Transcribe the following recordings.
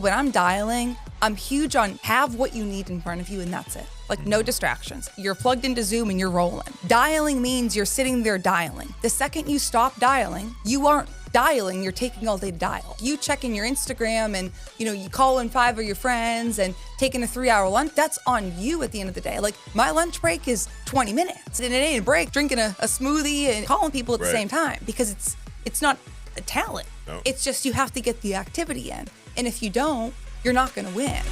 When I'm dialing, I'm huge on have what you need in front of you and that's it. Like no distractions. You're plugged into Zoom and you're rolling. Dialing means you're sitting there dialing. The second you stop dialing, you aren't dialing, you're taking all day to dial. You checking your Instagram and you call in 5 of your friends and taking a 3-hour lunch, that's on you at the end of the day. Like my lunch break is 20 minutes and it ain't a break drinking a smoothie and calling people at the same time because it's not a talent. No. It's just you have to get the activity in. And if you don't, you're not going to win.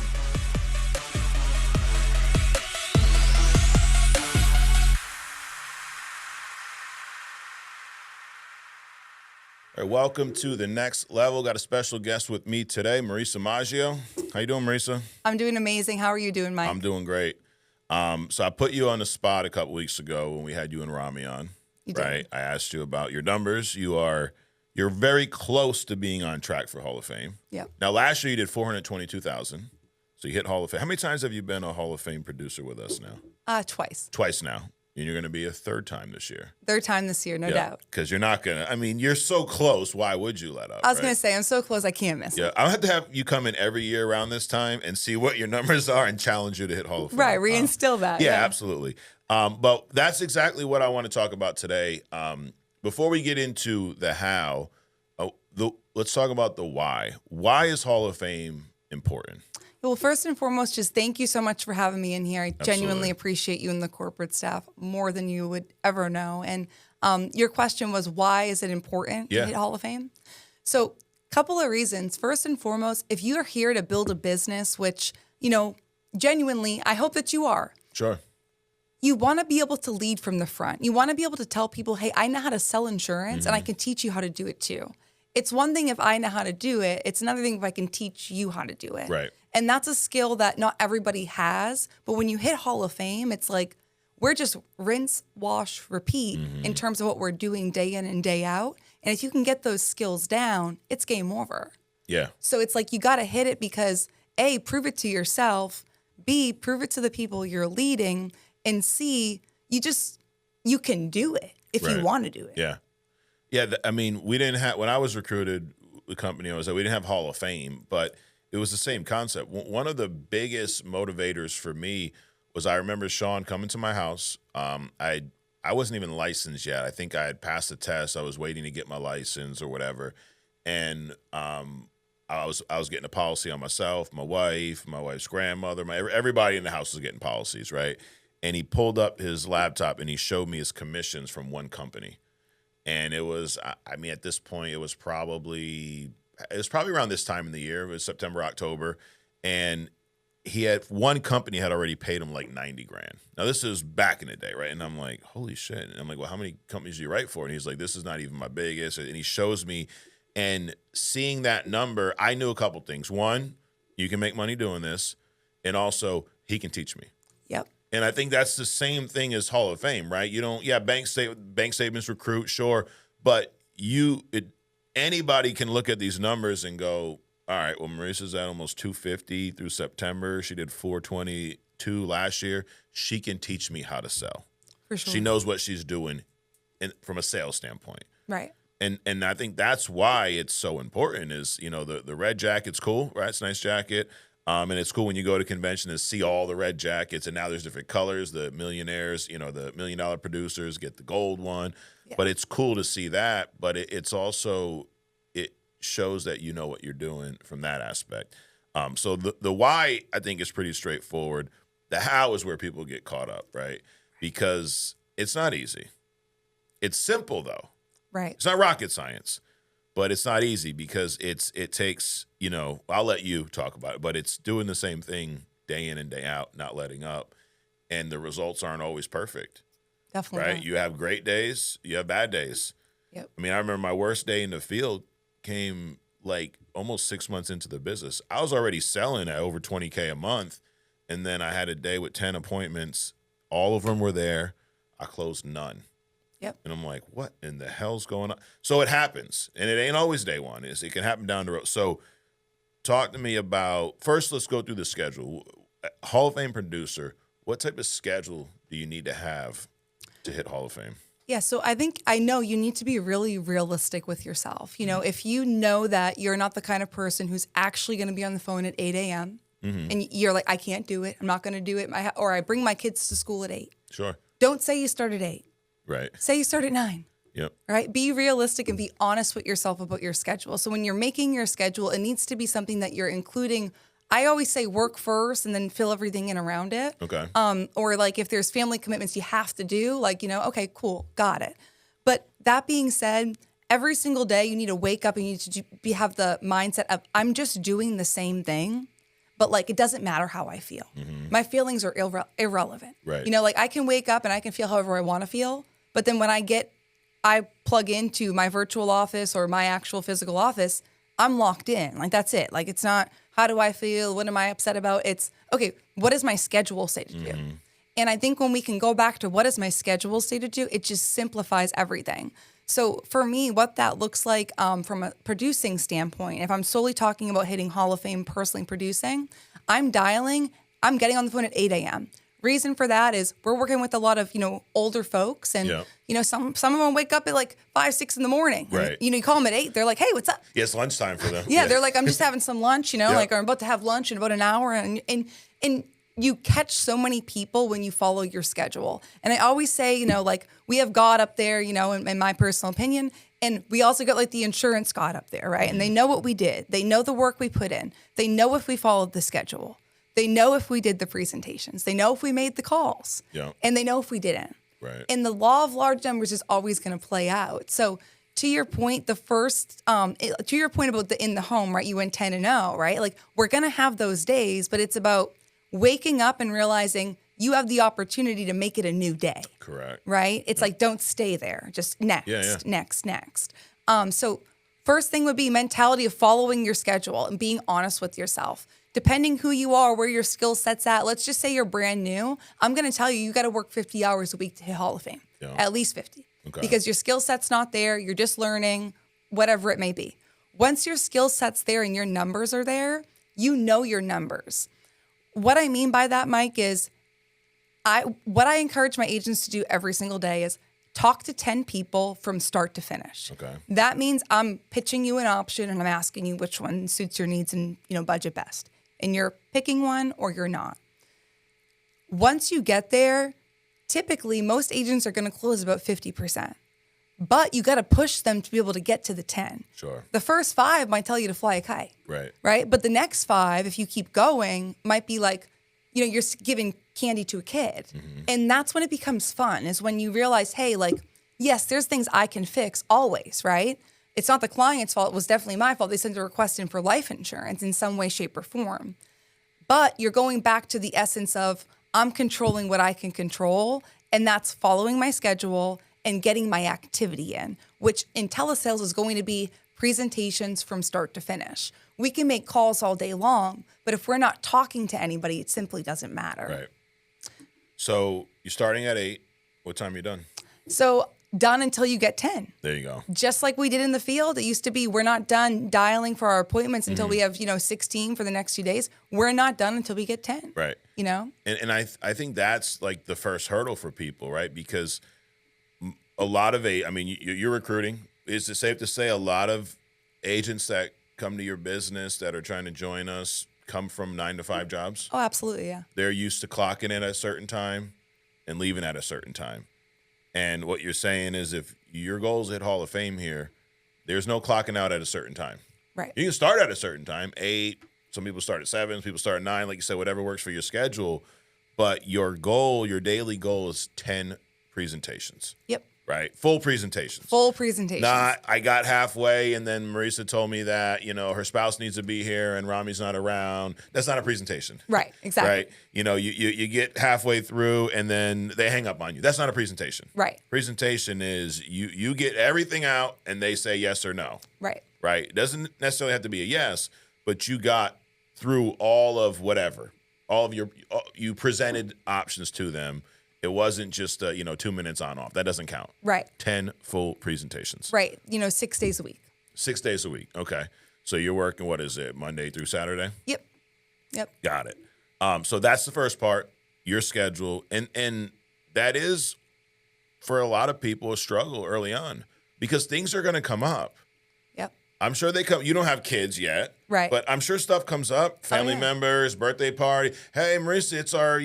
All right, welcome to The Next Level. Got a special guest with me today, Marysa Maggio. How you doing, Marysa? I'm doing amazing. How are you doing, Mike? I'm doing great. So I put you on the spot a couple weeks ago when we had you and Rami on. You right? did. I asked you about your numbers. You're very close to being on track for Hall of Fame. Yep. Now, last year you did 422,000. So you hit Hall of Fame. How many times have you been a Hall of Fame producer with us now? Twice. Twice now. And you're going to be a third time this year. Third time this year, no doubt. Because you're not going to, you're so close. Why would you let up? I was going to say, I'm so close, I can't miss it. Yeah, I'll have to have you come in every year around this time and see what your numbers are and challenge you to hit Hall of Fame. Right, reinstill that. Yeah, absolutely. But that's exactly what I want to talk about today. Before we get into the how, let's talk about the why. Why is Hall of Fame important? Well, first and foremost, just thank you so much for having me in here. I genuinely appreciate you and the corporate staff more than you would ever know. And your question was, why is it important to hit Hall of Fame? So a couple of reasons. First and foremost, if you are here to build a business, which, genuinely, I hope that you are. Sure. You want to be able to lead from the front. You want to be able to tell people, hey, I know how to sell insurance and I can teach you how to do it too. It's one thing if I know how to do it. It's another thing if I can teach you how to do it. Right. And that's a skill that not everybody has. But when you hit Hall of Fame, it's like we're just rinse, wash, repeat in terms of what we're doing day in and day out. And if you can get those skills down, it's game over. Yeah. So it's like you got to hit it because A, prove it to yourself. B, prove it to the people you're leading. And C, you can do it if you want to do it. Yeah. Yeah, we didn't have, when I was recruited, the company I was at, we didn't have Hall of Fame, but it was the same concept. One of the biggest motivators for me was I remember Sean coming to my house. I wasn't even licensed yet. I think I had passed the test. I was waiting to get my license or whatever. And I was getting a policy on myself, my wife's grandmother, everybody in the house was getting policies, right? And he pulled up his laptop and he showed me his commissions from one company. And it was, at this point, it was probably around this time in the year. It was September, October. And one company had already paid him like $90,000. Now, this is back in the day, right? And I'm like, holy shit. And I'm like, well, how many companies do you write for? And he's like, this is not even my biggest. And he shows me, and seeing that number, I knew a couple things. One, you can make money doing this. And also, he can teach me. Yep. And I think that's the same thing as Hall of Fame, right? You don't, bank statements recruit, sure, but anybody can look at these numbers and go, all right, well, Marysa's at almost 250 through September. She did 422 last year. She can teach me how to sell. For sure. She knows what she's doing from a sales standpoint. Right. And I think that's why it's so important is, the red jacket's cool, right? It's a nice jacket. And it's cool when you go to convention and see all the red jackets, and now there's different colors. The millionaires, the $1 million producers get the gold one. Yeah. But it's cool to see that. But it's also, it shows that you know what you're doing from that aspect. So the why, I think, is pretty straightforward. The how is where people get caught up, right? Because it's not easy. It's simple, though. Right. It's not rocket science. But it's not easy because it takes, I'll let you talk about it, but it's doing the same thing day in and day out, not letting up. And the results aren't always perfect. Definitely. Right? You have great days, you have bad days. Yep. I remember my worst day in the field came like almost 6 months into the business. I was already selling at over $20K a month. And then I had a day with 10 appointments. All of them were there. I closed none. Yep. And I'm like, what in the hell's going on? So it happens. And it ain't always day one. It can happen down the road. So talk to me about, first, let's go through the schedule. Hall of Fame producer, what type of schedule do you need to have to hit Hall of Fame? Yeah, so I know you need to be really realistic with yourself. You know, if you know that you're not the kind of person who's actually going to be on the phone at 8 a.m. And you're like, I can't do it. I'm not going to do it. Or I bring my kids to school at 8. Sure. Don't say you start at 8. Right. Say you start at 9. Yep. Right? Be realistic and be honest with yourself about your schedule. So when you're making your schedule, it needs to be something that you're including. I always say work first and then fill everything in around it. Okay. Or like if there's family commitments you have to do, like, you know, okay, cool, got it. But that being said, every single day you need to wake up and you need to have the mindset of I'm just doing the same thing, but like it doesn't matter how I feel. My feelings are irrelevant. Right. You know, like I can wake up and I can feel however I want to feel, but then when I plug into my virtual office or my actual physical office, I'm locked in. Like that's it. Like it's not how do I feel? What am I upset about? It's okay, what does my schedule say to do? And I think when we can go back to what does my schedule say to do, it just simplifies everything. So for me, what that looks like from a producing standpoint, if I'm solely talking about hitting Hall of Fame personally producing, I'm getting on the phone at 8 a.m. Reason for that is we're working with a lot of, you know, older folks and, you know, some of them wake up at like 5, 6 in the morning. Right. And, you know, you call them at 8. They're like, hey, what's up? Yeah, it's lunchtime for them. Yeah, they're like, I'm just having some lunch, you know, like I'm about to have lunch in about an hour. And you catch so many people when you follow your schedule. And I always say, you know, like we have God up there, you know, in my personal opinion. And we also got like the insurance God up there, right? And they know what we did. They know the work we put in. They know if we followed the schedule. They know if we did the presentations. They know if we made the calls. Yeah. And they know if we didn't. Right. And the law of large numbers is always going to play out. So to your point, to your point about the in the home, right? You went 10-0, right? Like we're going to have those days, but it's about waking up and realizing you have the opportunity to make it a new day. Correct. Right? It's like, don't stay there. Just next. So first thing would be mentality of following your schedule and being honest with yourself. Depending who you are, where your skill set's at, let's just say you're brand new. I'm going to tell you, you got to work 50 hours a week to hit Hall of Fame, at least 50. Okay. Because your skill set's not there. You're just learning, whatever it may be. Once your skill set's there and your numbers are there, you know your numbers. What I mean by that, Mike, is what I encourage my agents to do every single day is talk to 10 people from start to finish. Okay. That means I'm pitching you an option and I'm asking you which one suits your needs and, you know, budget best. And you're picking one or you're not. Once you get there, typically most agents are going to close about 50%. But you got to push them to be able to get to the 10. Sure. The first 5 might tell you to fly a kite. Right. Right? But the next 5, if you keep going, might be like, you know, you're giving candy to a kid. And that's when it becomes fun, is when you realize, hey, like, yes, there's things I can fix always, right? It's not the client's fault. It was definitely my fault. They sent a request in for life insurance in some way, shape, or form. But you're going back to the essence of I'm controlling what I can control, and that's following my schedule and getting my activity in, which in telesales is going to be presentations from start to finish. We can make calls all day long, but if we're not talking to anybody, it simply doesn't matter. Right. So you're starting at 8. What time are you done? So done until you get 10. There you go. Just like we did in the field. It used to be we're not done dialing for our appointments until we have, 16 for the next few days. We're not done until we get 10. Right. You know? And I think that's like the first hurdle for people, right? Because a lot of you're recruiting. Is it safe to say a lot of agents that come to your business that are trying to join us come from 9-to-5 jobs? Oh, absolutely, yeah. They're used to clocking in at a certain time and leaving at a certain time. And what you're saying is if your goal is to hit Hall of Fame here, there's no clocking out at a certain time. Right. You can start at a certain time, 8. Some people start at 7. Some people start at 9. Like you said, whatever works for your schedule. But your goal, your daily goal is 10 presentations. Yep. Right? Full presentations. Full presentations. Not, I got halfway and then Marysa told me that, her spouse needs to be here and Rami's not around. That's not a presentation. Right, exactly. Right? You get halfway through and then they hang up on you. That's not a presentation. Right. Presentation is you get everything out and they say yes or no. Right. Right? It doesn't necessarily have to be a yes, but you got through all of whatever. You presented options to them. It wasn't just 2 minutes on off. That doesn't count. Right. 10 full presentations. Right. 6 days a week. 6 days a week. Okay. So you're working, what is it, Monday through Saturday? Yep. Got it. So that's the first part, your schedule. And that is for a lot of people, a struggle early on because things are going to come up. Yep. I'm sure they come. You don't have kids yet. Right. But I'm sure stuff comes up. Family members, birthday party. Hey, Marysa, it's our,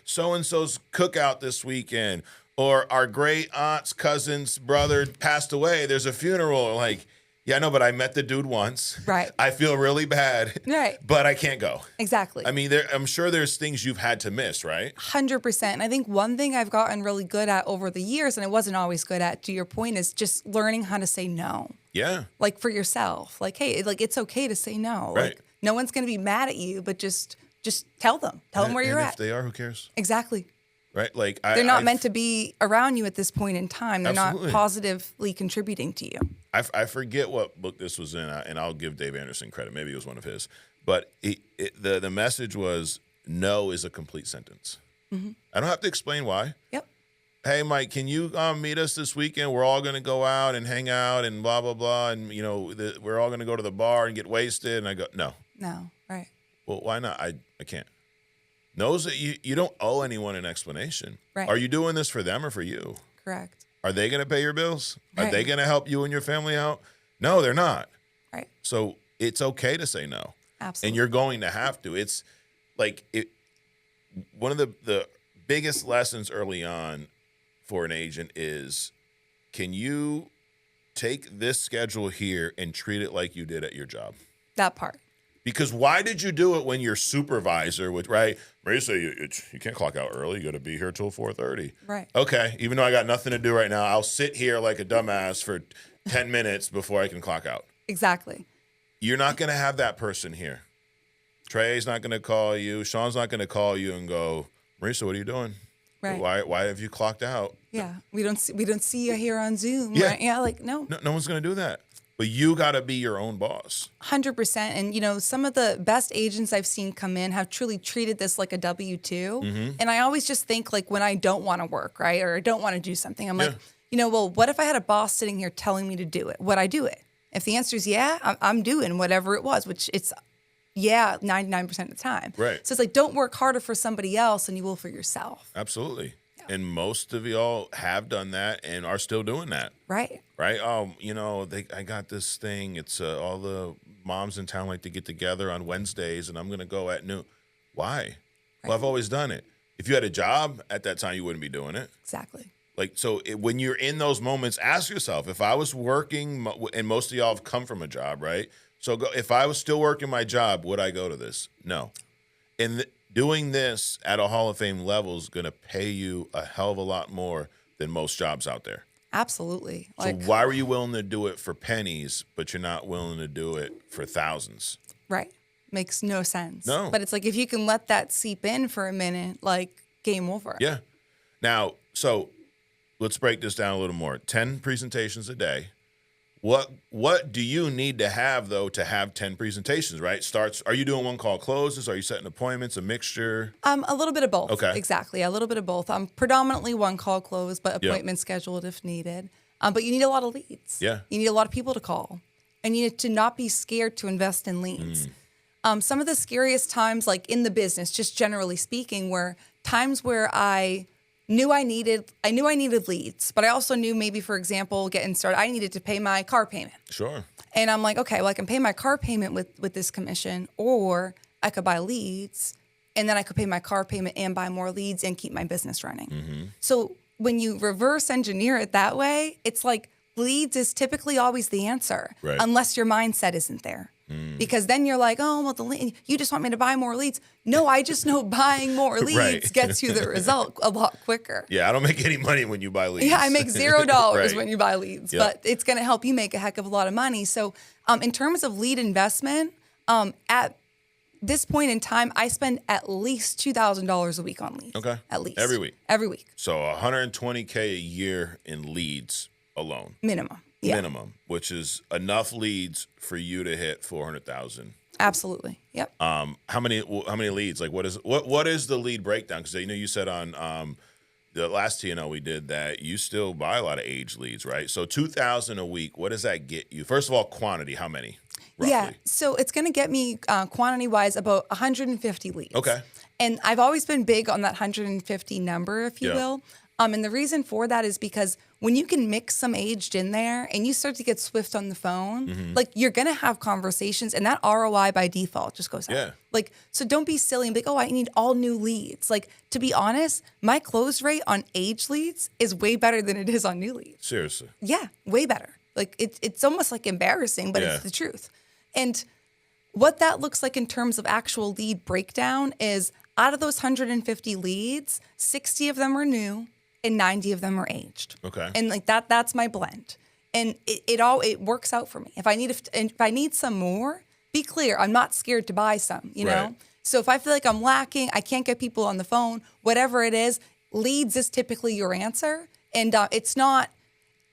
so-and-so's cookout this weekend. Or our great aunt's cousin's brother passed away. There's a funeral. Like, yeah, no, but I met the dude once. Right. I feel really bad. Right. But I can't go. Exactly. I mean, I'm sure there's things you've had to miss, right? 100%. And I think one thing I've gotten really good at over the years, and I wasn't always good at, to your point, is just learning how to say no. Yeah. Like for yourself. Like, hey, like it's okay to say no. Right. Like no one's going to be mad at you, but just tell them. Tell them where you're at. If they are, who cares? Exactly. Right? Like they're not meant to be around you at this point in time. They're Absolutely. not positively contributing to you. I forget what book this was in, and I'll give Dave Anderson credit. Maybe it was one of his. But the message was, no is a complete sentence. Mm-hmm. I don't have to explain why. Yep. Hey, Mike, can you meet us this weekend? We're all going to go out and hang out and blah, blah, blah. And, we're all going to go to the bar and get wasted. And I go, no. No, right. Well, why not? I can't. Knows that you don't owe anyone an explanation. Right. Are you doing this for them or for you? Correct. Are they going to pay your bills? Right. Are they going to help you and your family out? No, they're not. Right. So it's okay to say no. Absolutely. And you're going to have to. It's like one of the biggest lessons early on for an agent is, can you take this schedule here and treat it like you did at your job? That part. Because why did you do it when your supervisor would, right? Marysa, you can't clock out early. You got to be here till 4:30. Right. Okay. Even though I got nothing to do right now, I'll sit here like a dumbass for 10 minutes before I can clock out. Exactly. You're not going to have that person here. Trey's not going to call you. Sean's not going to call you and go, Marysa, what are you doing? Right. Why have you clocked out? Yeah. We don't see you here on Zoom. Yeah. Right? Yeah. Like, no. No one's going to do that. But you got to be your own boss. 100%. And, some of the best agents I've seen come in have truly treated this like a W-2. Mm-hmm. And I always just think, like, when I don't want to work, right, or I don't want to do something, I'm like, well, what if I had a boss sitting here telling me to do it? Would I do it? If the answer is yeah, I'm doing whatever it was, which it's 99% of the time. Right. So it's like, don't work harder for somebody else than you will for yourself. Absolutely. Yeah. And most of y'all have done that and are still doing that. Right. Right. I got this thing. It's all the moms in town like to get together on Wednesdays, and I'm going to go at noon. Why? Right. Well, I've always done it. If you had a job at that time, you wouldn't be doing it. Exactly. Like, so when you're in those moments, ask yourself, if I was working, and most of y'all have come from a job, right? So if I was still working my job, would I go to this? No. And doing this at a Hall of Fame level is going to pay you a hell of a lot more than most jobs out there. Absolutely. So why were you willing to do it for pennies, but you're not willing to do it for thousands? Right. Makes no sense. No. But it's like, if you can let that seep in for a minute, like, game over. Yeah. Now, so let's break this down a little more. 10 presentations a day. What do you need to have, though, to have 10 presentations, right? Are you doing one call closes? Are you setting appointments, a mixture? A little bit of both. Okay. Exactly. A little bit of both. Predominantly one call close, but appointment scheduled if needed. But you need a lot of leads. Yeah. You need a lot of people to call. And you need to not be scared to invest in leads. Some of the scariest times, like in the business, just generally speaking, were times where I knew I needed leads, but I also knew, maybe, for example, getting started, I needed to pay my car payment. Sure. And I'm like, okay, well, I can pay my car payment with this commission, or I could buy leads, and then I could pay my car payment and buy more leads and keep my business running. Mm-hmm. So when you reverse engineer it that way, it's like leads is typically always the answer, right, unless your mindset isn't there. Because then you're like, oh, well, you just want me to buy more leads. No, I just know buying more leads Right. gets you the result a lot quicker. Yeah, I don't make any money when you buy leads. Yeah, I make $0 Right. when you buy leads, Yep. but it's going to help you make a heck of a lot of money. So in terms of lead investment, at this point in time, I spend at least $2,000 a week on leads. Okay. At least. Every week. Every week. So $120K a year in leads alone. Minimum. Yeah. Minimum, which is enough leads for you to hit 400,000. Absolutely. Yep. How many leads? Like, what is the lead breakdown? Because you said on the last TNL we did that you still buy a lot of age leads, right? So 2,000 a week. What does that get you? First of all, quantity. How many? Roughly? Yeah. So it's going to get me quantity wise about 150 leads. Okay. And I've always been big on that 150 number, if you will. And the reason for that is because when you can mix some aged in there and you start to get swift on the phone, like you're going to have conversations and that ROI by default just goes up. Yeah. Like, so don't be silly and be like, oh, I need all new leads. Like, to be honest, my close rate on aged leads is way better than it is on new leads. Seriously. Yeah, way better. Like it's almost like embarrassing, but it's the truth. And what that looks like in terms of actual lead breakdown is out of those 150 leads, 60 of them are new and 90 of them are aged. Okay. And like that's my blend. And it works out for me. If I need some more, be clear, I'm not scared to buy some, you know? Right. So if I feel like I'm lacking, I can't get people on the phone, whatever it is, leads is typically your answer. And it's not,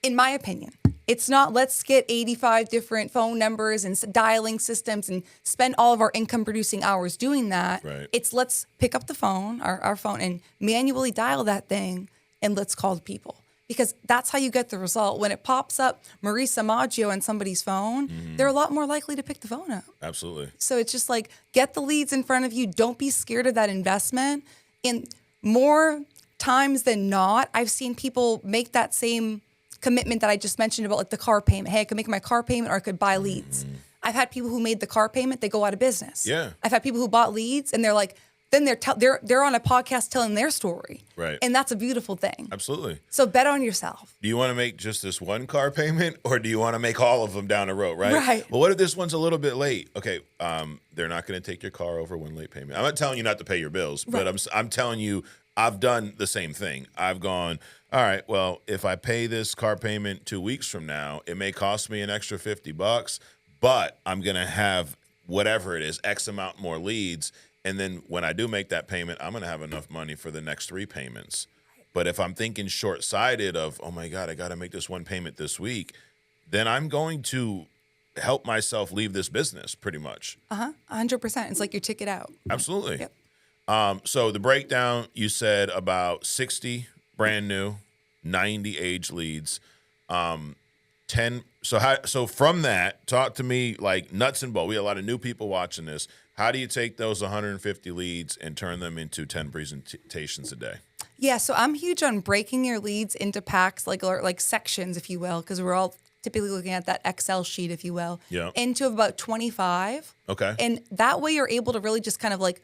in my opinion, it's not let's get 85 different phone numbers and dialing systems and spend all of our income producing hours doing that. Right. It's let's pick up the phone, our phone, and manually dial that thing and let's call the people. Because that's how you get the result. When it pops up Marysa Maggio on somebody's phone, they're a lot more likely to pick the phone up. Absolutely. So it's just like get the leads in front of you. Don't be scared of that investment. And more times than not, I've seen people make that same commitment that I just mentioned about like the car payment. Hey, I could make my car payment or I could buy leads. I've had people who made the car payment, they go out of business. Yeah. I've had people who bought leads and they're like, then they're on a podcast telling their story. Right. And that's a beautiful thing. Absolutely. So bet on yourself. Do you want to make just this one car payment or do you want to make all of them down the road, right? Right. Well, what if this one's a little bit late? Okay, they're not going to take your car over one late payment. I'm not telling you not to pay your bills, but I'm telling you I've done the same thing. I've gone, all right, well, if I pay this car payment 2 weeks from now, it may cost me an extra $50, but I'm going to have whatever it is, X amount more leads. And then when I do make that payment, I'm going to have enough money for the next 3 payments. But if I'm thinking short-sighted of, oh, my God, I got to make this one payment this week, then I'm going to help myself leave this business pretty much. 100%. It's like your ticket out. Absolutely. Yep. So the breakdown, you said about 60 brand new, 90 age leads, 10. So from that, talk to me like nuts and bolts. We have a lot of new people watching this. How do you take those 150 leads and turn them into 10 presentations a day? Yeah, so I'm huge on breaking your leads into packs, like sections, if you will, because we're all typically looking at that Excel sheet, if you will, into about 25. Okay. And that way you're able to really just kind of like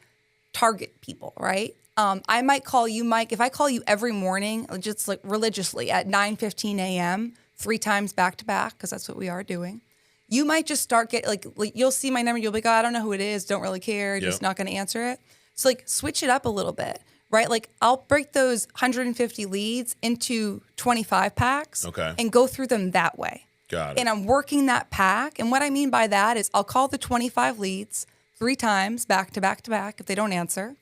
target people, right? I might call you, Mike, if I call you every morning, just like religiously at 9:15 a.m., 3 times back to back, because that's what we are doing. You might just start getting, like you'll see my number, you'll be like, oh, I don't know who it is, don't really care, just not going to answer it. So like switch it up a little bit, right? Like I'll break those 150 leads into 25 packs and go through them that way. Got it. And I'm working that pack. And what I mean by that is I'll call the 25 leads 3 times back to back to back if they don't answer.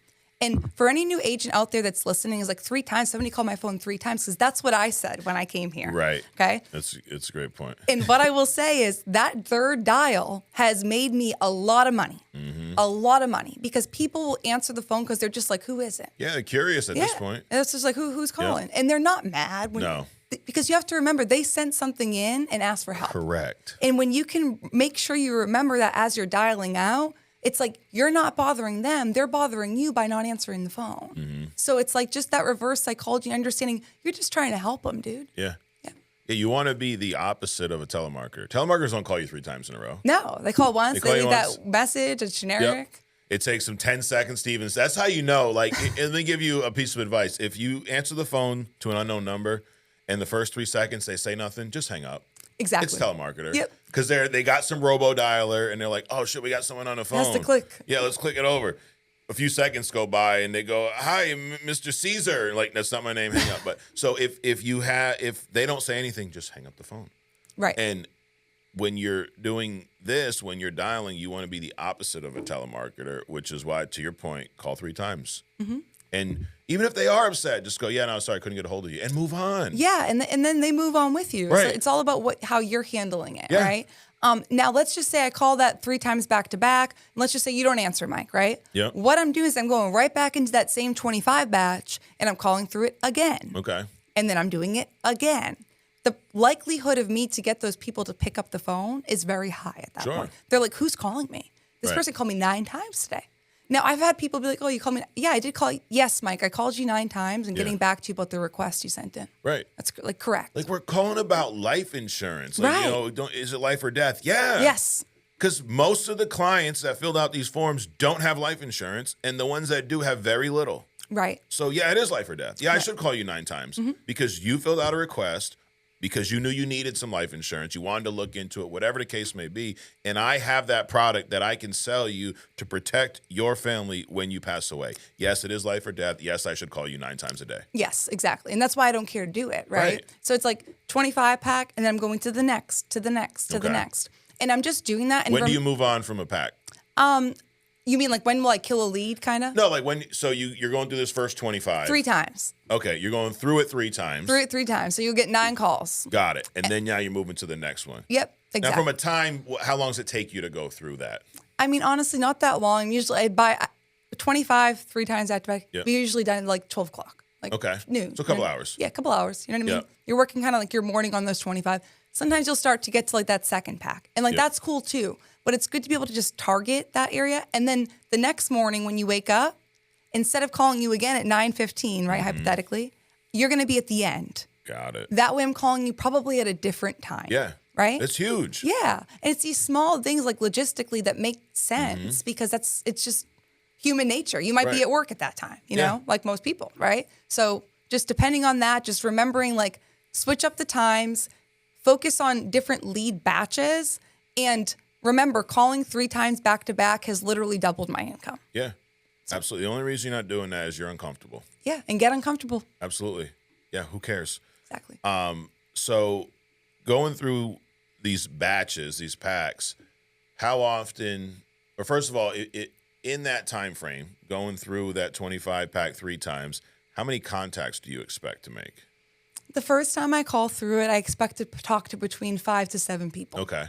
And for any new agent out there that's listening, is like 3 times. Somebody called my phone 3 times because that's what I said when I came here. Right. Okay. It's a great point. And what I will say is that third dial has made me a lot of money. A lot of money because people will answer the phone because they're just like, who is it? Yeah, they're curious at this point. And it's just like, who's calling? And they're not mad. No. Because you have to remember, they sent something in and asked for help. Correct. And when you can make sure you remember that as you're dialing out, it's like you're not bothering them. They're bothering you by not answering the phone. So it's like just that reverse psychology, understanding you're just trying to help them, dude. Yeah, you want to be the opposite of a telemarketer. Telemarketers don't call you 3 times in a row. No, they call once. They leave once. that message. It's generic. Yep. It takes them 10 seconds to even. That's how you know. Like, let me give you a piece of advice. If you answer the phone to an unknown number and the first 3 seconds they say nothing, just hang up. Exactly. It's telemarketer. Yep. Because they got some robo dialer and they're like, oh shit, we got someone on the phone. Has to click. Yeah, let's click it over. A few seconds go by and they go, hi, Mr. Caesar. Like, that's not my name. Hang up. But so if they don't say anything, just hang up the phone. Right. And when you're doing this, when you're dialing, you want to be the opposite of a telemarketer, which is why, to your point, call 3 times. And even if they are upset, just go, yeah, no, sorry, I couldn't get a hold of you, and move on. Yeah, and then they move on with you. Right. So it's all about how you're handling it, right? Now, let's just say I call that 3 times back to back. And let's just say you don't answer, Mike, right? Yep. What I'm doing is I'm going right back into that same 25 batch, and I'm calling through it again. Okay. And then I'm doing it again. The likelihood of me to get those people to pick up the phone is very high at that point. They're like, who's calling me? This person called me 9 times today. Now, I've had people be like, oh, you called me. Yeah, I did call you. Yes, Mike, I called you 9 times and getting back to you about the request you sent in. Right. That's like correct. Like we're calling about life insurance. Like, Right. Is it life or death? Yeah. Yes. Because most of the clients that filled out these forms don't have life insurance, and the ones that do have very little. Right. So, yeah, it is life or death. Yeah, I should call you 9 times because you filled out a request, because you knew you needed some life insurance. You wanted to look into it, whatever the case may be. And I have that product that I can sell you to protect your family when you pass away. Yes, it is life or death. Yes, I should call you 9 times a day. Yes, exactly. And that's why I don't care to do it, right? So it's like 25 pack, and then I'm going to the next, to the next, to the next. And I'm just doing that. And when do you move on from a pack? You mean like when will I kill a lead, kind of? No, like when. So you're going through this first 25. 3 times. Okay, you're going through it 3 times. Through it 3 times. So you'll get 9 calls. Got it. And then now you're moving to the next one. Yep, exactly. Now, from a time, how long does it take you to go through that? I mean, honestly, not that long. Usually I buy 25 3 times back to back. Yep. We're usually done at like 12 o'clock. Like noon. So a couple hours. Yeah, a couple hours. You know what I mean? Yep. You're working kind of like your morning on those 25. Sometimes you'll start to get to like that second pack. And like that's cool too. But it's good to be able to just target that area. And then the next morning when you wake up, instead of calling you again at 9:15, right, hypothetically, you're going to be at the end. Got it. That way I'm calling you probably at a different time. Yeah. Right? It's huge. Yeah. And it's these small things like logistically that make sense because it's just human nature. You might be at work at that time, you know, like most people, right? So just depending on that, just remembering like switch up the times, focus on different lead batches, and remember, calling 3 times back to back has literally doubled my income. Yeah, absolutely. The only reason you're not doing that is you're uncomfortable. Yeah, and get uncomfortable. Absolutely. Yeah, who cares? Exactly. So going through these batches, these packs, how often, or first of all, in that time frame, going through that 25 pack 3 times, how many contacts do you expect to make? The first time I call through it, I expect to talk to between 5 to 7 people. Okay.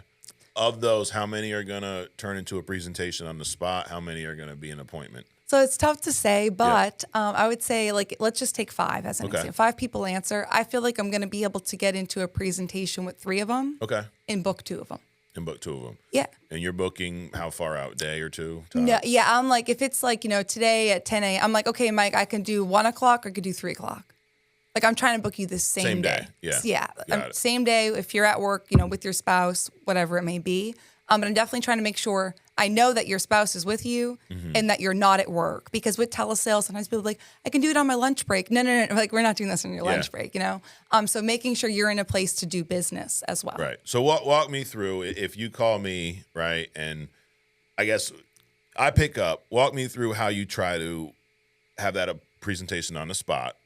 Of those, how many are going to turn into a presentation on the spot? How many are going to be an appointment? So it's tough to say, but I would say, like, let's just take 5 as an example. 5 people answer. I feel like I'm going to be able to get into a presentation with 3 of them. Okay. And book 2 of them. And book 2 of them. Yeah. And you're booking how far out? Day or 2? No, yeah, I'm like, if it's like, today at 10 a.m., I'm like, okay, Mike, I can do 1 o'clock or I could do 3 o'clock. Like, I'm trying to book you the same day. Yeah. Yeah. Same day if you're at work, with your spouse, whatever it may be. But I'm definitely trying to make sure I know that your spouse is with you and that you're not at work. Because with telesales, sometimes people are like, I can do it on my lunch break. No. Like, we're not doing this on your lunch break, So making sure you're in a place to do business as well. Right. So walk me through, if you call me, right, and I guess I pick up, walk me through how you try to have that a presentation on the spot.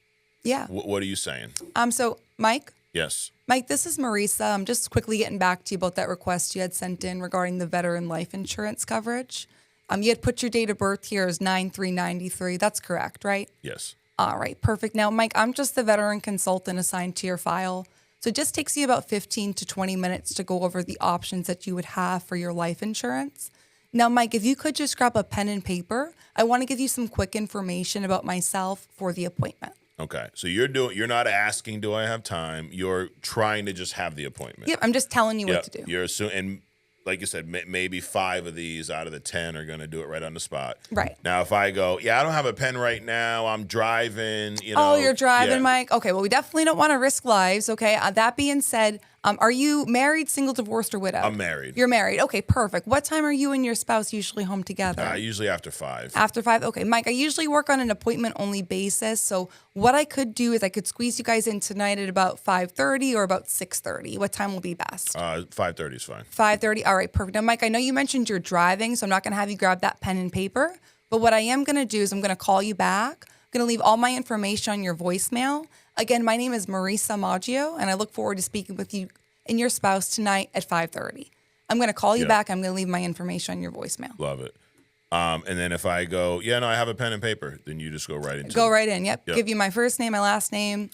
Yeah. What are you saying? So Mike? Yes. Mike, this is Marysa. I'm just quickly getting back to you about that request you had sent in regarding the veteran life insurance coverage. You had put your date of birth here as 9/3/93. That's correct, right? Yes. All right, perfect. Now, Mike, I'm just the veteran consultant assigned to your file. So it just takes you about 15 to 20 minutes to go over the options that you would have for your life insurance. Now, Mike, if you could just grab a pen and paper, I want to give you some quick information about myself for the appointment. Okay. So you're not asking, do I have time? You're trying to just have the appointment. Yep, I'm just telling you what to do. You're assuming, and like you said, maybe 5 of these out of the 10 are going to do it right on the spot. Right. Now, if I go, I don't have a pen right now, I'm driving, Oh, you're driving, Mike? Okay, well, we definitely don't want to risk lives, okay? That being said, are you married, single, divorced, or widowed? I'm married. You're married. Okay, perfect. What time are you and your spouse usually home together? Usually after 5. After 5? Okay, Mike, I usually work on an appointment-only basis, so what I could do is I could squeeze you guys in tonight at about 5:30 or about 6:30. What time will be best? 5:30 is fine. 5:30? All right, perfect. Now, Mike, I know you mentioned you're driving, so I'm not going to have you grab that pen and paper, but what I am going to do is I'm going to call you back. I'm going to leave all my information on your voicemail. Again, my name is Marysa Maggio, and I look forward to speaking with you and your spouse tonight at 5:30. I'm going to call you back. I'm going to leave my information on your voicemail. Love it. And then if I go, I have a pen and paper, then you just go right into Go right in, yep. Give you my first name, my last name.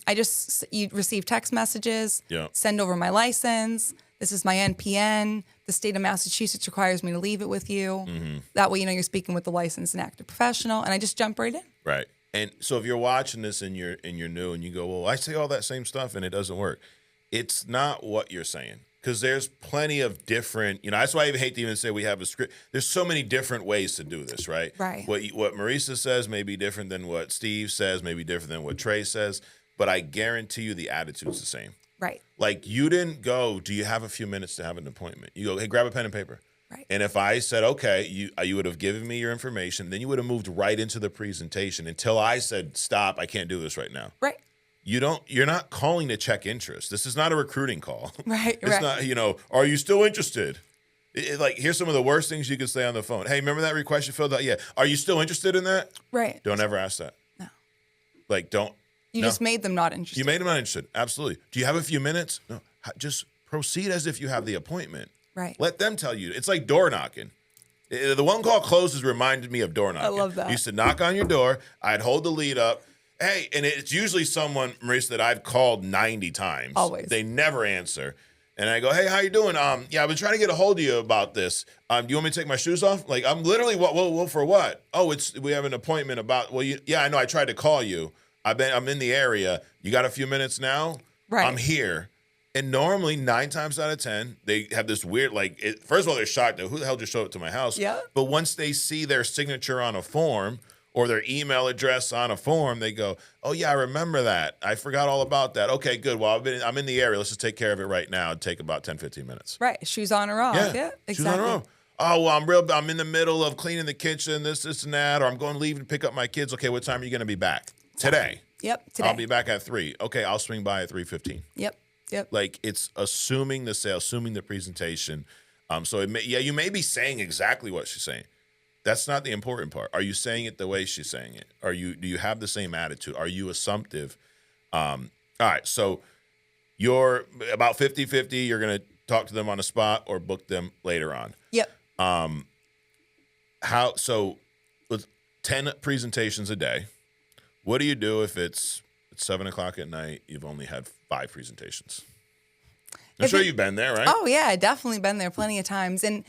You receive text messages. Yep. Send over my license. This is my NPN. The state of Massachusetts requires me to leave it with you. Mm-hmm. That way, you're speaking with the licensed and active professional. And I just jump right in. Right. And so if you're watching this and you're new and you go, well, I say all that same stuff and it doesn't work. It's not what you're saying. because there's plenty of different, that's why I hate to even say we have a script. There's so many different ways to do this, right? Right. What Marysa says may be different than what Steve says, may be different than what Trey says, but I guarantee you the attitude's the same. Right. Like, you didn't go, do you have a few minutes to have an appointment? You go, hey, grab a pen and paper. Right. And if I said, okay, you would have given me your information, then you would have moved right into the presentation until I said, stop, I can't do this right now. Right. You're not calling to check interest. This is not a recruiting call. Right. It's not, are you still interested? Like, here's some of the worst things you could say on the phone. Hey, remember that request you filled out? Yeah. Are you still interested in that? Right. Don't ever ask that. No. Like, don't. You just made them not interested. You made them not interested. Absolutely. Do you have a few minutes? No. Just proceed as if you have the appointment. Right. Let them tell you. It's like door knocking. The one call closes reminded me of door knocking. I love that. I used to knock on your door. I'd hold the lead up. Hey, and it's usually someone, Marysa, that I've called 90 times. Always. They never answer. And I go, hey, how you doing? Yeah, I've been trying to get a hold of you about this. Do you want me to take my shoes off? Like, I'm literally, what for what? Oh, we have an appointment about, yeah, I know, I tried to call you. I'm in the area. You got a few minutes now? Right. I'm here. And normally 9 times out of 10, they have this weird, first of all, they're shocked that who the hell just showed up to my house? Yeah. But once they see their signature on a form or their email address on a form, they go, oh yeah, I remember that. I forgot all about that. Okay, good. Well, I'm in the area. Let's just take care of it right now. It'd take about 10, 15 minutes. Right. Shoes on or off. Yeah, exactly. Shoes on or off. Oh, well, I'm in the middle of cleaning the kitchen, this and that, or I'm going to leave and pick up my kids. Okay, what time are you going to be back? Today. Yep, today. I'll be back at 3. Okay, I'll swing by at 3:15. Yep. Like, it's assuming the sale, assuming the presentation. So you may be saying exactly what she's saying. That's not the important part. Are you saying it the way she's saying it? Do you have the same attitude? Are you assumptive? All right, so you're about 50-50. You're going to talk to them on the spot or book them later on. Yep. So with 10 presentations a day, what do you do if it's 7 o'clock at night, you've only had 5 presentations? I'm sure you've been there, right? Oh yeah, I definitely been there plenty of times. And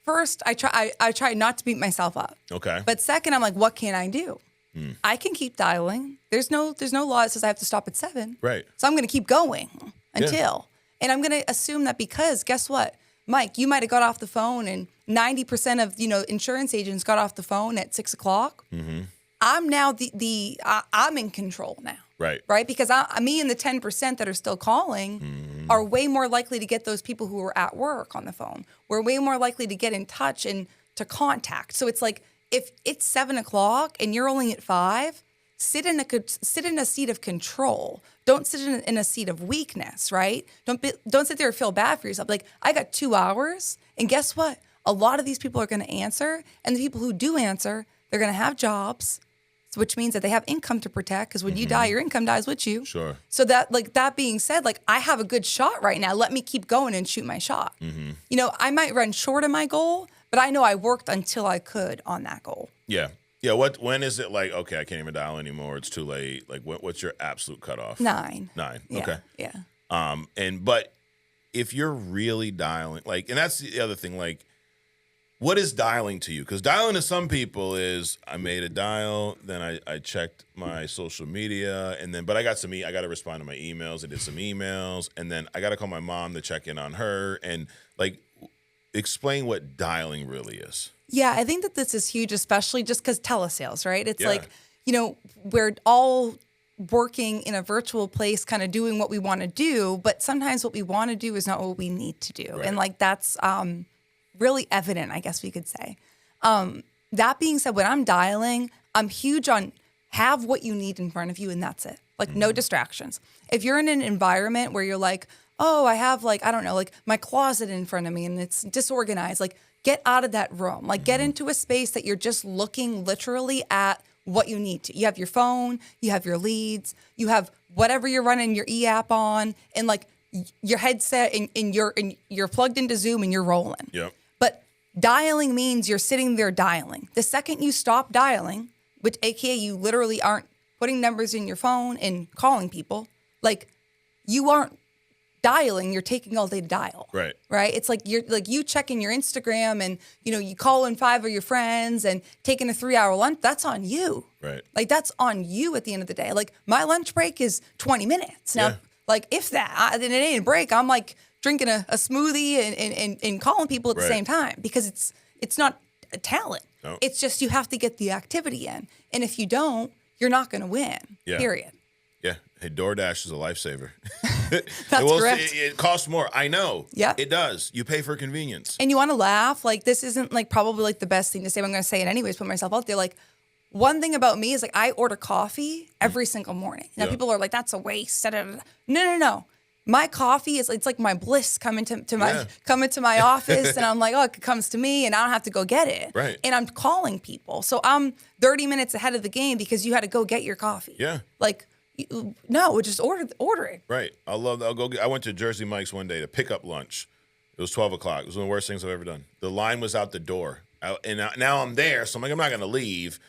first I try not to beat myself up. Okay. But second, I'm like, what can I do? I can keep dialing. There's no law that says I have to stop at 7. Right. So I'm going to keep going until. And I'm going to assume that because guess what? Mike, you might have got off the phone and 90% of, insurance agents got off the phone at 6 o'clock. Mm-hmm. I'm now I'm in control now. Right. Because me and the 10% that are still calling are way more likely to get those people who are at work on the phone. We're way more likely to get in touch and to contact. So it's like, if it's 7 o'clock and you're only at 5, sit in a seat of control. Don't sit in a seat of weakness, right? Don't sit there and feel bad for yourself. Like, I got 2 hours, and guess what? A lot of these people are going to answer, and the people who do answer, they're going to have jobs, which means that they have income to protect, because when you die, your income dies with you. Sure. So that being said, I have a good shot right now. Let me keep going and shoot my shot. Mm-hmm. I might run short of my goal, but I know I worked until I could on that goal. Yeah. Yeah. When is it like, okay, I can't even dial anymore, it's too late? Like, what's your absolute cutoff? 9. Yeah, okay. Yeah. But if you're really dialing, and that's the other thing, what is dialing to you? Because dialing to some people is, I made a dial, then I checked my social media, but I got to respond to my emails. I did some emails, and then I got to call my mom to check in on her. And explain what dialing really is. Yeah, I think that this is huge, especially just because telesales, right? It's we're all working in a virtual place, kind of doing what we want to do, but sometimes what we want to do is not what we need to do. Right. And that's really evident, I guess we could say. That being said, when I'm dialing, I'm huge on have what you need in front of you, and that's it. No distractions. If you're in an environment where you're like, oh, I have I don't know, my closet in front of me and it's disorganized, get out of that room. Get into a space that you're just looking literally at what you need to. You have your phone, you have your leads, you have whatever you're running your e-app on, and your headset, and you're plugged into Zoom and you're rolling. Yep. But dialing means you're sitting there dialing. The second you stop dialing, which AKA you literally aren't putting numbers in your phone and calling people, you aren't dialing, you're taking all day to dial. Right. Right? It's you checking your Instagram and, you calling 5 of your friends and taking a 3-hour lunch. That's on you. Right. That's on you at the end of the day. My lunch break is 20 minutes. Now, if that, then it ain't a break. I'm drinking a smoothie and calling people at the same time, because it's not a talent. No. It's just you have to get the activity in. And if you don't, you're not going to win, period. Yeah. Hey, DoorDash is a lifesaver. That's correct. It costs more. I know. Yeah. It does. You pay for convenience. And you want to laugh. Like, this isn't like probably like the best thing to say, but I'm going to say it anyways, put myself out there. Like, one thing about me is like I order coffee every single morning. Now people are like, that's a waste. No. My coffee it's like my bliss coming to my office, and I'm like, oh, it comes to me, and I don't have to go get it. Right. And I'm calling people, so I'm 30 minutes ahead of the game because you had to go get your coffee. Yeah. Like, no, just order it. Right. I went to Jersey Mike's one day to pick up lunch. It was 12 o'clock. It was one of the worst things I've ever done. The line was out the door, and now I'm there, so I'm like, I'm not going to leave,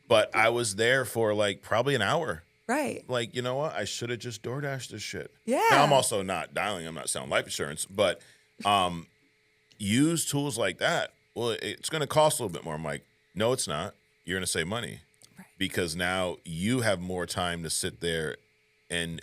but I was there for like probably an hour. Right. Like, you know what? I should have just DoorDashed this shit. Yeah. Now, I'm also not dialing. I'm not selling life insurance. But use tools like that. Well, it's going to cost a little bit more. I'm like, no, it's not. You're going to save money. Right. Because now you have more time to sit there and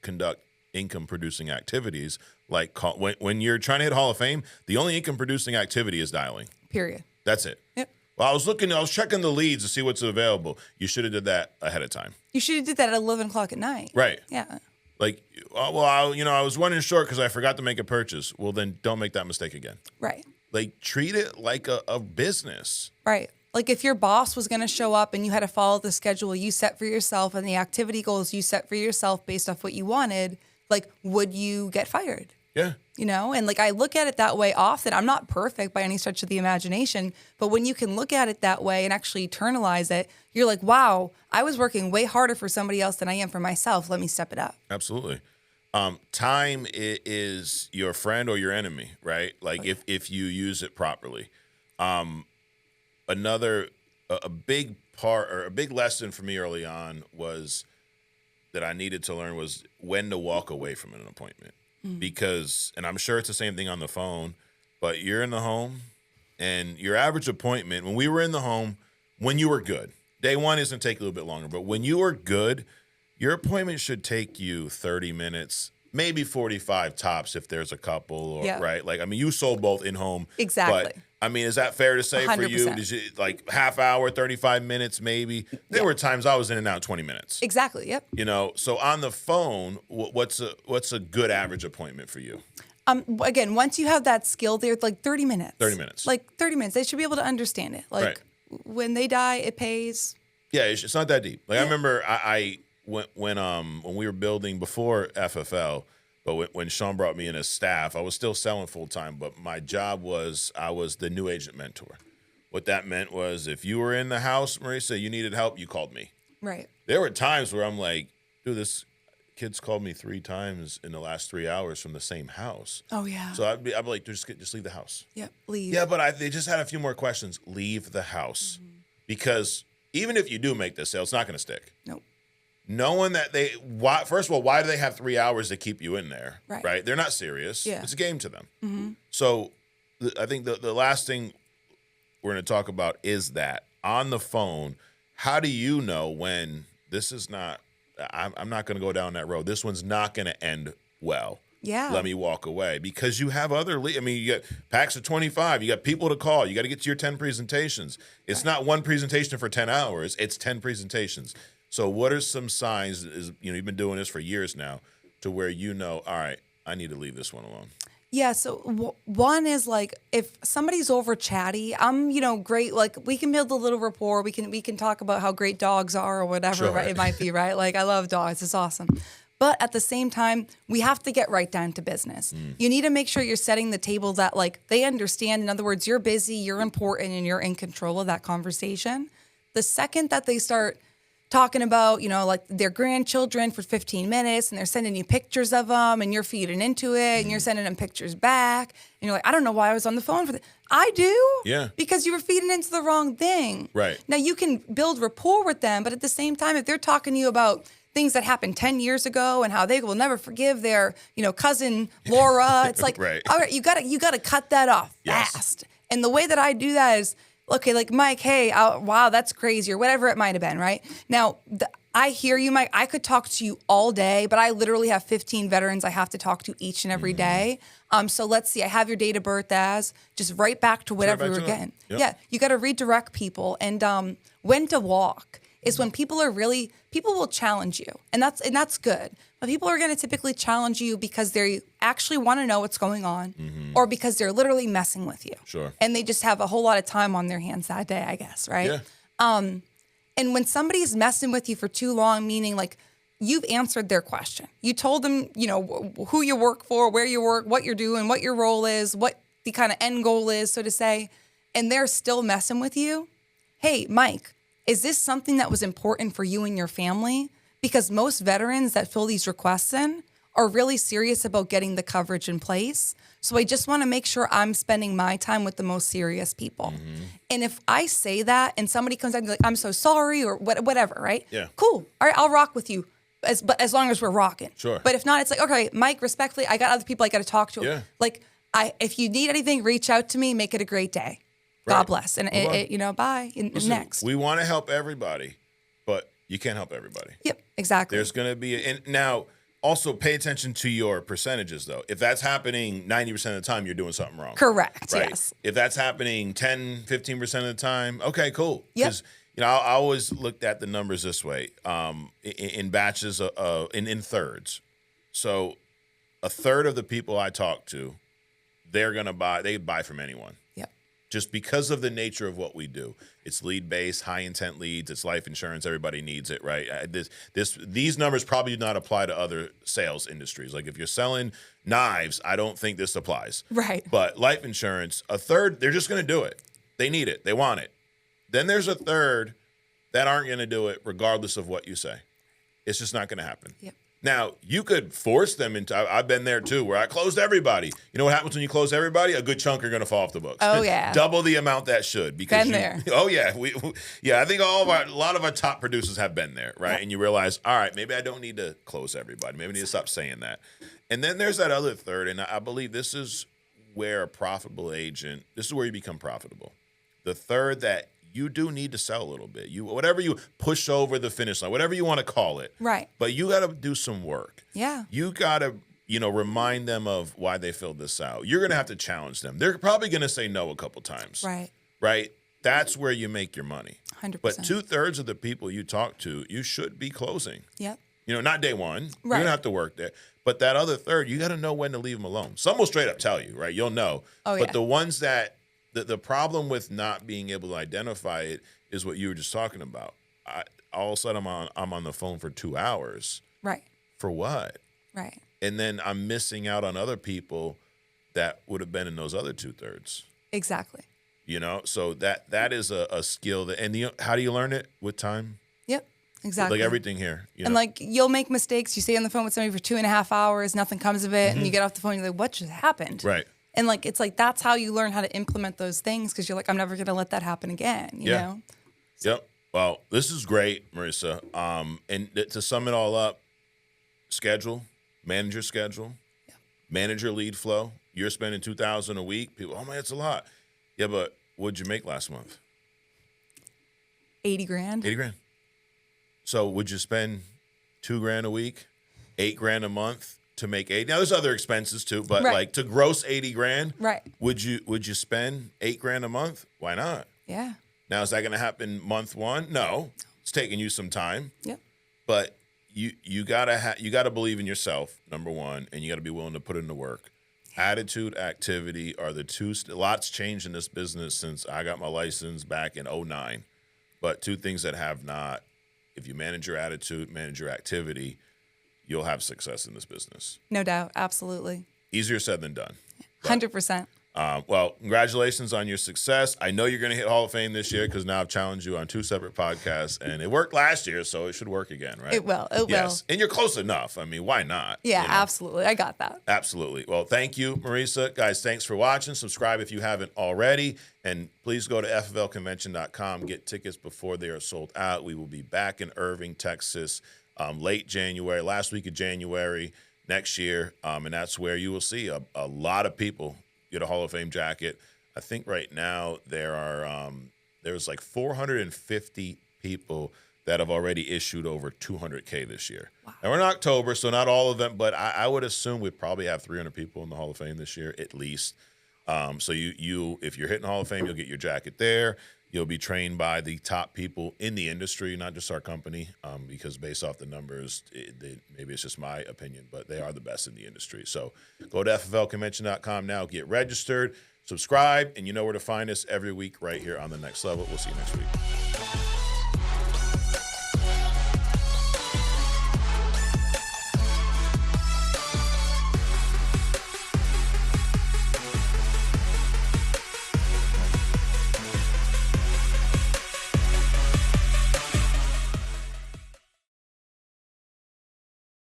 conduct income-producing activities. Like when you're trying to hit Hall of Fame, the only income-producing activity is dialing. Period. That's it. Yep. Well, I was checking the leads to see what's available. You should have did that ahead of time. You should have did that at 11 o'clock at night. Right. Yeah. Like, I was running short because I forgot to make a purchase. Well, then don't make that mistake again. Right. Like, treat it like a business. Right. Like if your boss was going to show up and you had to follow the schedule you set for yourself and the activity goals you set for yourself based off what you wanted, like, would you get fired? Yeah. You know, and like I look at it that way often. I'm not perfect by any stretch of the imagination, but when you can look at it that way and actually internalize it, you're like, wow, I was working way harder for somebody else than I am for myself. Let me step it up. Absolutely. Time is your friend or your enemy, right? Like if you use it properly. A big part or a big lesson for me early on was that I needed to learn was when to walk away from an appointment. Because, and I'm sure it's the same thing on the phone, but you're in the home and your average appointment, when we were in the home, when you were good, day one isn't take a little bit longer, but when you were good, your appointment should take you 30 minutes, maybe 45 tops if there's a couple, or right? Like, I mean, you sold both in home. Exactly. But, I mean, is that fair to say 100%. For you? Did you like half hour, 35 minutes, maybe? There were times I was in and out 20 minutes. Exactly. Yep. You know, so on the phone, what's a good average appointment for you? Again, once you have that skill there, like 30 minutes. 30 minutes. Like 30 minutes. They should be able to understand it. Like when they die, it pays. Yeah, it's not that deep. Like I remember when we were building before FFL, but when Sean brought me in as staff, I was still selling full-time, but my job was I was the new agent mentor. What that meant was if you were in the house, Marysa, you needed help, you called me. Right. There were times where I'm like, dude, this kid's called me 3 times in the last 3 hours from the same house. Oh, yeah. So I'd be like, just leave the house. Yep, leave. Yeah, but they just had a few more questions. Leave the house. Mm-hmm. Because even if you do make the sale, it's not going to stick. Nope. Knowing that first of all, why do they have 3 hours to keep you in there? Right? They're not serious. Yeah. It's a game to them. Mm-hmm. So I think the last thing we're going to talk about is that on the phone, how do you know when this is not, I'm not going to go down that road. This one's not going to end well. Yeah. Let me walk away, because you have other you got packs of 25, you got people to call, you got to get to your 10 presentations. It's not one presentation for 10 hours, it's 10 presentations. So what are some signs, you've been doing this for years now, to where all right, I need to leave this one alone? Yeah, so one is like if somebody's over chatty, I'm great. Like we can build a little rapport. We can talk about how great dogs are or whatever. Sure. Right? It might be right. Like I love dogs. It's awesome. But at the same time, we have to get right down to business. You need to make sure you're setting the table that like they understand. In other words, you're busy, you're important, and you're in control of that conversation. The second that they start talking about, like their grandchildren for 15 minutes and they're sending you pictures of them and you're feeding into it and you're sending them pictures back. And you're like, I don't know why I was on the phone for that. I do. Yeah. Because you were feeding into the wrong thing. Right. Now you can build rapport with them, but at the same time, if they're talking to you about things that happened 10 years ago and how they will never forgive their, cousin Laura, it's like, right. All right, you gotta cut that off fast. And the way that I do that is, okay, like Mike, hey, wow, that's crazy, or whatever it might have been, right? Now, I hear you, Mike. I could talk to you all day, but I literally have 15 veterans I have to talk to each and every day. So let's see. I have your date of birth as just right back to whatever we were getting. Yep. Yeah, you got to redirect people, and when to walk is when people will challenge you, and that's good. But people are going to typically challenge you because they actually want to know what's going on, or because they're literally messing with you. Sure. And they just have a whole lot of time on their hands that day, I guess, right? Yeah. And when somebody's messing with you for too long, meaning like you've answered their question, you told them, who you work for, where you work, what you're doing, what your role is, what the kind of end goal is, so to say, and they're still messing with you. Hey, Mike, is this something that was important for you and your family? Because most veterans that fill these requests in are really serious about getting the coverage in place. So I just want to make sure I'm spending my time with the most serious people. And if I say that and somebody comes out and be like, I'm so sorry, or whatever, right? Yeah. Cool. All right, I'll rock with you as long as we're rocking. Sure. But if not, it's like, okay, Mike, respectfully, I got other people I got to talk to. Yeah. Like, if you need anything, reach out to me. Make it a great day. Right. God bless. And, bye. And Listen, next. we want to help everybody, but you can't help everybody. Yep, exactly. There's going to be, and now also pay attention to your percentages, though. If that's happening 90% of the time, you're doing something wrong. Correct, right? yes. If that's happening 10, 15% of the time, okay, cool. Yep. Because, I always looked at the numbers this way, in batches, in thirds. So a third of the people I talk to, they buy from anyone. Yep. Just because of the nature of what we do. It's lead-based, high-intent leads. It's life insurance. Everybody needs it, right? These numbers probably do not apply to other sales industries. Like if you're selling knives, I don't think this applies. Right. But life insurance, a third, they're just going to do it. They need it. They want it. Then there's a third that aren't going to do it regardless of what you say. It's just not going to happen. Yep. Now, you could force them into, I've been there too, where I closed everybody. You know what happens when you close everybody? A good chunk are going to fall off the books. Oh, yeah. Double the amount that should. Because been there. Oh, yeah. I think a lot of our top producers have been there, right? Yep. And you realize, all right, maybe I don't need to close everybody. Maybe I need to stop saying that. And then there's that other third, and I believe this is where a profitable agent, this is where you become profitable. The third that you do need to sell a little bit. Whatever you push over the finish line, whatever you want to call it. Right. But you got to do some work. Yeah. You got to, remind them of why they filled this out. You're going to have to challenge them. They're probably going to say no a couple times. Right. Right? That's where you make your money. 100%. But 2/3 of the people you talk to, you should be closing. Yep. Not day one. Right. You're going to have to work there. But that other third, you got to know when to leave them alone. Some will straight up tell you, right? You'll know. Oh, but yeah. the ones that, the problem with not being able to identify it is what you were just talking about. All of a sudden, I'm on the phone for 2 hours. Right. For what? Right. And then I'm missing out on other people that would have been in those other 2/3. Exactly. So that is a skill how do you learn it? With time? Yep. Exactly. Like everything here. And like you'll make mistakes. You stay on the phone with somebody for 2.5 hours, nothing comes of it, and you get off the phone, you're like, what just happened? Right. And like it's like that's how you learn how to implement those things, because you're like, I'm never gonna let that happen again. You know? Yep. Well, this is great, Marysa. And to sum it all up, manage your schedule, manage your lead flow. You're spending $2,000 a week. People, oh man, it's a lot. Yeah, but what'd you make last month? 80 grand. 80 grand. So would you spend $2,000 a week, $8,000 a month to make 80? Now there's other expenses too, but Right. like to gross 80 grand, Right. Would you spend $8,000 a month? Why not? Yeah. Now is that going to happen month one? No, it's taking you some time. Yep. But you gotta believe in yourself, number one, and you gotta be willing to put in the work. Attitude, activity are the two. Lots changed in this business since I got my license back in 2009. But two things that have not. If you manage your attitude, manage your activity, you'll have success in this business. No doubt. Absolutely. Easier said than done. 100%. Well, congratulations on your success. I know you're going to hit Hall of Fame this year because now I've challenged you on 2 separate podcasts, and it worked last year, so it should work again, right? It will. It yes. will. And you're close enough. I mean, why not? Yeah, absolutely. I got that. Absolutely. Well, thank you, Marysa. Guys, thanks for watching. Subscribe if you haven't already. And please go to fflconvention.com. Get tickets before they are sold out. We will be back in Irving, Texas, late January, last week of January next year. And that's where you will see a lot of people get a Hall of Fame jacket. I think right now there's like 450 people that have already issued over 200K this year. Wow. And we're in October, so not all of them, but I would assume we probably have 300 people in the Hall of Fame this year at least. So you if you're hitting Hall of Fame, you'll get your jacket there. You'll be trained by the top people in the industry, not just our company, because based off the numbers, maybe it's just my opinion, but they are the best in the industry. So go to fflconvention.com now, get registered, subscribe, and you know where to find us every week right here on The Next Level. We'll see you next week.